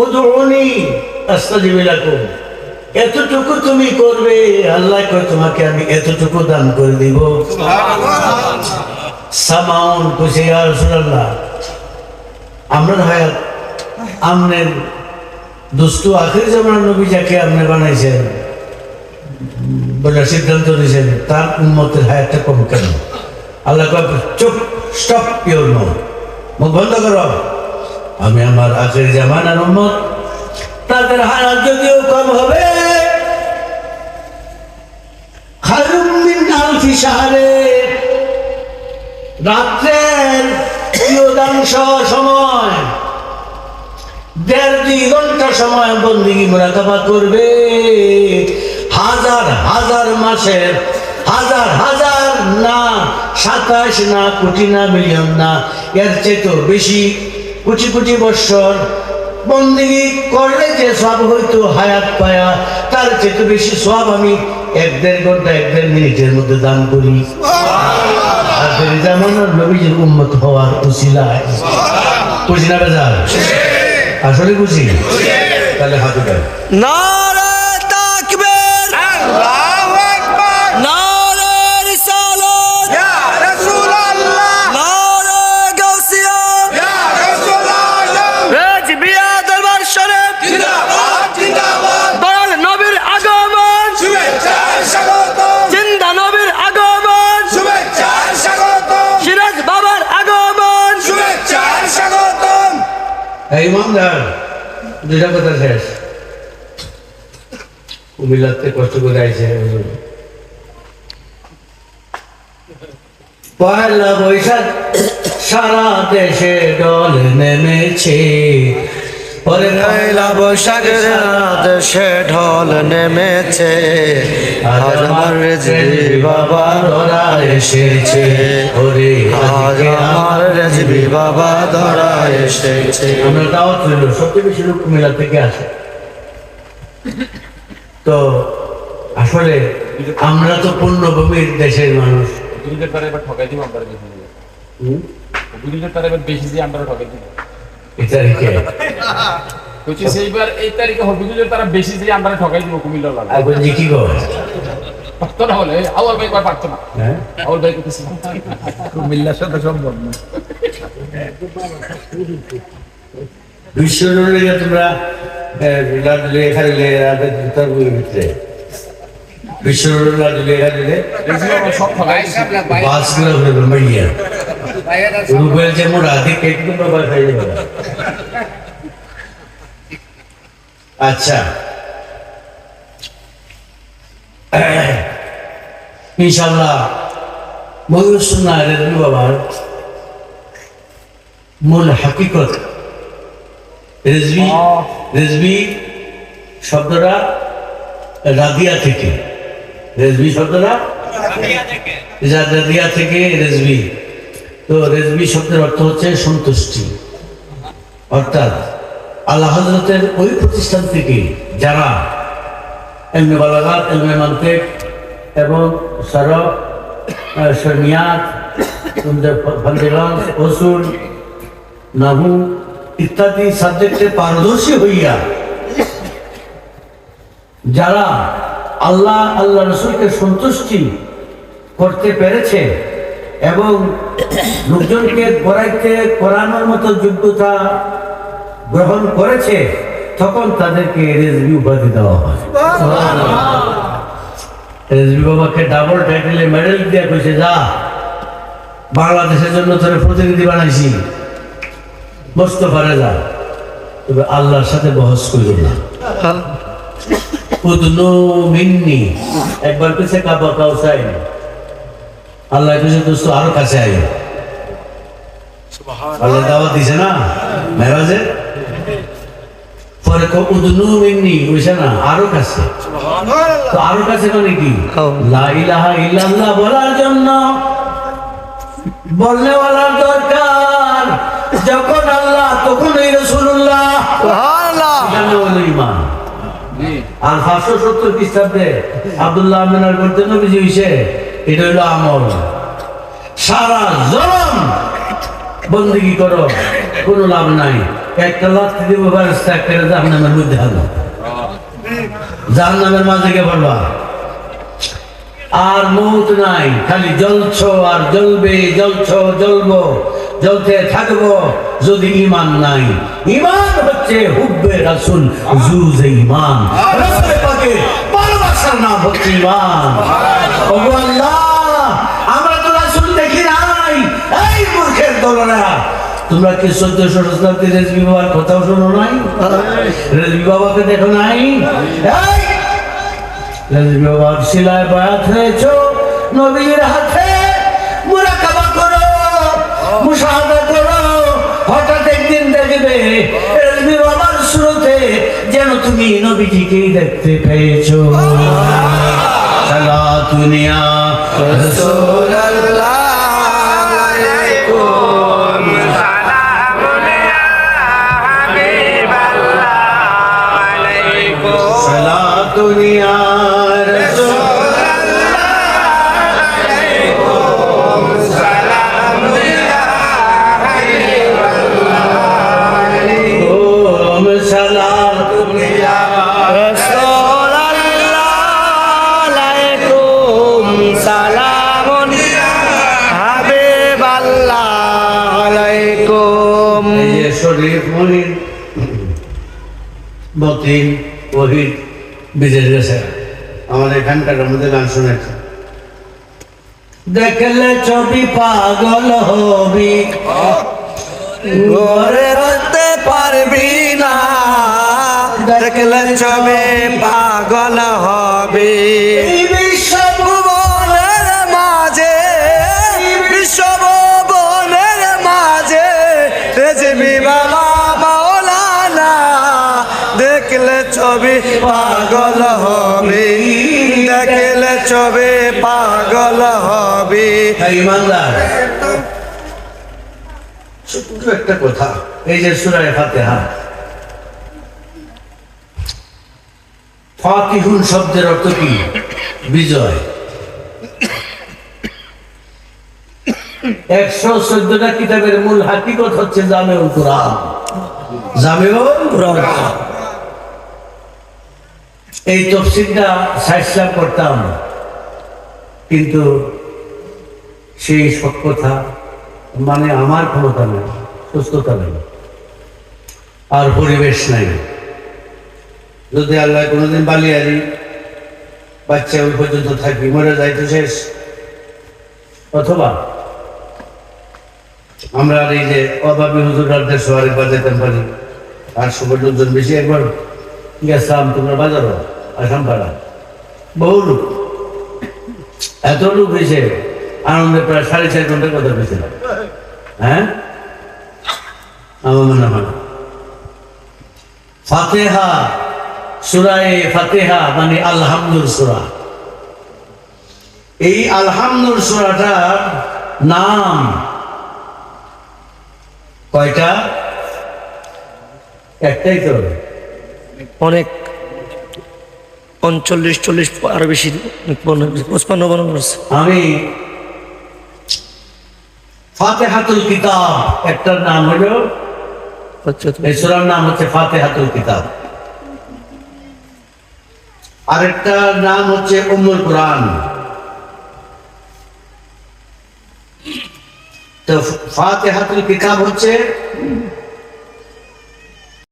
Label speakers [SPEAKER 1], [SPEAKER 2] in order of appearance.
[SPEAKER 1] উদউনি আস্তাজিব লাকুম, এতটুকু তুমি করবে, আল্লাহ কয় তোমাকে আমি এতটুকু দান করে দিব। সামাউন কইছে ইয়া রাসূলুল্লাহ, আমরা হায়াত আমনের দোস্ত আখির জামানার নবী যাকে আপনি বানাইছেন বলে সিদ্ধান্ত নিয়েছেন, তার উম্মতের হায়াতটা কম কেন? আল্লাহ কয় চুপ, স্টপ ইউর মাউথ, মুখ বন্ধ করো। আমি আমার আখির জামানার উম্মত, তাদের হায়াত যদিও কম হবে, খায়রুম মিন আলফি শাহরে, রাত্রের কিয়দাংশ সময় 1.5-2 ঘন্টা সময় বন্দেগী মুরাকাবা করবে, হাজার হাজার মাসের হাজার হাজার না 27 না কোটি না মিলিয়ন না, এর চেয়ে বেশি কোটি কোটি বৎসর বন্দেগী করলে যে সব হয়তো হায়াত পায়া, তার চেয়ে বেশি সব আমি 1-1.5 ঘন্টা 1-1.5 মিনিটের মধ্যে দান করি। আখির জামানার নবীর উম্মত হওয়ার উসিলায়। খুশি না বেজার? আসলে খুশি? তাহলে হাত উঠান।
[SPEAKER 2] নারে তাকবীর, আল্লাহু আকবার, নারে রিসালাত, ইয়া রাসূলুল্লাহ, নারে গাউসিয়া, ইয়া রাসূলুল্লাহ, রাজবিয়া দরবার শরীফ জিন্দাবাদ জিন্দাবাদ, দয়াল নবীর আগমন, শুভেচ্ছা স্বাগতম, জিন্দা নবীর আগমন, শুভেচ্ছা স্বাগতম, সিরাজ বাবার আগমন, শুভেচ্ছা স্বাগতম।
[SPEAKER 1] এই ইমামদার দুইটা কথা শেষ। কুমিল্লাতে কষ্ট করে আইছে হুজুর। পয়লা বৈশাখ সারা দেশে ডল নেমেছে,
[SPEAKER 2] পয়লা বৈশাখের দেশে ঢল নেমেছে, আজ আমার রেজবি বাবা ধরা এসেছে,
[SPEAKER 1] ওরে
[SPEAKER 2] আজ আমার রেজবি বাবা ধরা এসেছে।
[SPEAKER 1] আমরা দাওয়াত হইল, সবচেয়ে বেশি লোক কুমিল্লা থেকে আসে। তো আসলে আমরা তো পূর্ণভূমির দেশের মানুষ।
[SPEAKER 3] বুঝলে তারা এবার ঠকাই দিব, আমরা বেশি বুঝলে তারা এবার বেশি দিয়ে আমরা ঠকাই দিব।
[SPEAKER 1] এই তারিখে
[SPEAKER 3] বলছি সেইবার এই তারিখে হবিজুলের তারা বেশি দিয়ে আমরা ঠকাই দিব কুমিল্লা লাগা।
[SPEAKER 1] আর বলছি কি গো,
[SPEAKER 3] পারতো না হলে আউয়াল ভাই কয় পারতো না,
[SPEAKER 1] হ্যাঁ
[SPEAKER 3] আউয়াল ভাই করতেছি
[SPEAKER 4] কুমিল্লার সাথে সম্ভব না।
[SPEAKER 1] বিশ্বরুলে তোমরা লাডলে খাইলে তার বই ভিতরে বিশ্বরুল লাডলে খাইলে
[SPEAKER 3] সব ঠকাই
[SPEAKER 1] বাসগুলো ঘুরে মাইয়া রুবেল যে মোড়া দিকে একটু বাবা খাইলে বাবা। আচ্ছা, ইনশাআল্লাহ ময়ূর সুন্নাহ রেজবি বাবার মূল হাকিকত, রেজবি শব্দটা রাদিয়া থেকে, রেজবি শব্দটা রাদিয়া থেকে রেজবি। তো রেজবি শব্দের অর্থ হচ্ছে সন্তুষ্টি, অর্থাৎ আল্লাহ হযরতের ওই প্রতিষ্ঠান থেকে যারা ইলমে বালাগাত, ইলমে মানতিক এবং সরফ, শরিয়াত, ফাজিলাত, উসুল, নাহু ইত্যাদি সাবজেক্টে পারদর্শী হইয়া যারা আল্লাহ আল্লাহ রসুলকে সন্তুষ্টি করতে পেরেছে এবং লোকজনকে করানোর মতো যোগ্যতা গ্রহণ করেছে, তখন তাদেরকে রেজবি উপাধি দেওয়া হয়। রেজবি বাবাকে ডাবল টাইটেলে মেডেল দিয়ে কইছে, যা বাংলাদেশের জন্য তোর প্রতিনিধি বানাইছি, মোস্তফা রেজা, তবে আল্লাহর সাথে বহস করিল না। উদনু মিন্নি, একবার কইছে কাবা কাউসাইন, আল্লাহ কইছে দোস্ত আরো কাছে আয়। আল্লাহ দাওয়াত দিছে না মেরাজে, পরে উদনু মিন্নি কইছে না আরো কাছে। তো আরো কাছে মানে কি? লা ইলাহা ইল্লাল্লাহ বলার জন্য বলনেওয়ালার দরকার, যখন আল্লাহ তখনই রাসূলুল্লাহ সুবহানাল্লাহ, এটা হলো ঈমান। আর 570 খ্রিস্টাব্দে আব্দুল্লাহ আমিনার করতে নবীজি হইছে, এটা হলো আমল। সারা জনম বন্দেগী করো, কোনো লাভ নাই। একটা লাথি দিব ফেরেশতা একটা জাহান্নামের মধ্যে হানো জাহান্নামের মাঝে গিয়ে পড়বা আর মৌত নাই খালি জ্বলছো আর জ্বলবে জ্বলছো জ্বলবো জ্বলতে থাকবো যদি ঈমান নাই ঈমান হচ্ছে হুব্বে রাসূল জুজে ঈমান রাসূল পাকের ভালোবাসার নাম হচ্ছে ঈমান ওগো আল্লাহ আমরা তো রাসূল দেখি নাই এই মূর্খের দলেরা তোমরা কি 1400 শতাব্দী রেজবি বাবার কথাও শোনো নাই রেজবি বাবাকে দেখো নাই এই রেজবি বাবার শিলায় বায়াত হয়েছো নবীর হাতে মুরাকাবা করো মুশাহাদা করো হঠাৎ একদিন দেখবে রেজবি বাবার সুরতে যেন তুমি নবীজিকেই দেখতে পেয়েছো সালাতুনিয়া
[SPEAKER 2] রাসূলুল্লাহ আলাইকুম
[SPEAKER 1] সালাতুনিয়া শরীফ মহিন মতিন ওহিদ বিজয় গেছে আমার এখানকার মধ্যে গান শুনেছে দেখলে ছবি পাগল হবি
[SPEAKER 2] ঘরে রাখতে পারবি না দেখলে ছবি পাগল হবে বিশ্বভুবনের মাঝে বিশ্বভুবনের মাঝে রেজবি বাবা মাওলানা দেখলে ছবি পাগল হবে দেখলে ছবি পাগল হবে
[SPEAKER 1] ইমানদার ছোট্ট একটা কথা এই যে সূরা ফাতিহা ফাতিহুন শব্দের অর্থ কি বিজয় 114টা কিতাবের মূল হাকিকত হচ্ছে জামেউল কুরআন জামেউল কুরআন এই তাফসীরটা সাইসলা করতাম কিন্তু সেই সব কথা মানে আমার ক্ষমতা নেই সুস্থতা নেই আর পরিবেশ নাই যদি আল্লাহ কোনোদিন বালিয়ারি বাচ্চা ওই পর্যন্ত থাকি মরে যাই তো শেষ অথবা আমরা আর এই যে অভাবী হুজুরদের শহরে বাজাইতাম পারি আর সবার লোকজন বেশি একবার গেছিলাম তোমরা বাজারো আসাম পাড়া বহু লোক এত লোক হয়েছে আনন্দে প্রায় 4.5 ঘন্টার কথা পেয়েছিলাম হ্যাঁ আমার মনে হয় ফাতিহা সূরায়ে ফাতিহা মানে আলহামদুল সূরা এই আলহামদুল সূরাটার নাম কয়টা একটাই তো
[SPEAKER 2] অনেক 39-40 আরো বেশি 55
[SPEAKER 1] আমি ফাতিহাতুল কিতাব একটার নাম হলো এই সূরার নাম হচ্ছে ফাতিহাতুল কিতাব আরেকটার নাম হচ্ছে উম্মুল কুরআন তো ফাতিহাতুল কিতাব হচ্ছে